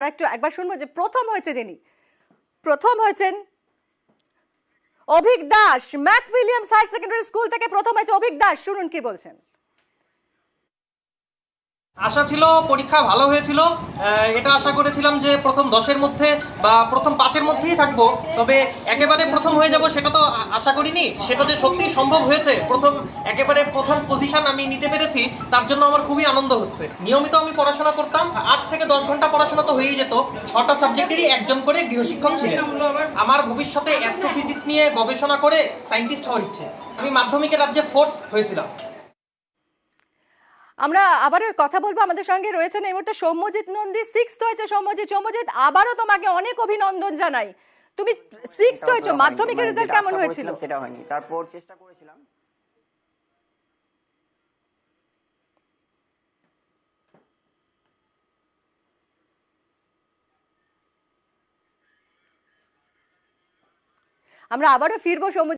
একবার শুনবো যে প্রথম হয়েছে যিনি প্রথম হয়েছেন Abhik Das, Mack Williams higher secondary school থেকে প্রথম হয়েছে অভিক দাস। শুনুন কি বলছেন। আশা ছিল পরীক্ষা ভালো হয়েছিল, এটা আশা করেছিলাম যে প্রথম 10-এর মধ্যে বা প্রথম 5-এর মধ্যেই থাকবো, তবে একেবারে প্রথম হয়ে যাব সেটা তো আশা করিনি। সেটা যে সত্যি সম্ভব হয়েছে, একেবারে প্রথম পজিশন আমি নিতে পেরেছি, তার জন্য আমার খুবই আনন্দ হচ্ছে। নিয়মিত আমি পড়াশোনা করতাম, 8 থেকে 10 ঘন্টা পড়াশোনা তো হয়েই যেত। 6টা সাবজেক্টেরই একজন করে গৃহশিক্ষক ছিলেন। আমার ভবিষ্যতে অ্যাস্ট্রোফিজিক্স নিয়ে গবেষণা করে সায়েন্টিস্ট হওয়ার ইচ্ছে। আমি মাধ্যমিকে রাজ্যে 4th হয়েছিলাম। আমরা আবারও কথা বলবো, আমাদের সঙ্গে রয়েছেন এই মুহূর্তে সৌম্যজিৎ নন্দী। 6th হয়েছে সৌম্যজিৎ, আবারও তোমাকে অনেক অভিনন্দন জানাই। তুমি 6th হয়েছো, মাধ্যমিকের রেজাল্ট কেমন হয়েছিল? সেটা হয়নি, তারপর চেষ্টা করেছিলাম। আমরা আবারও ফিরবো সৌম্য।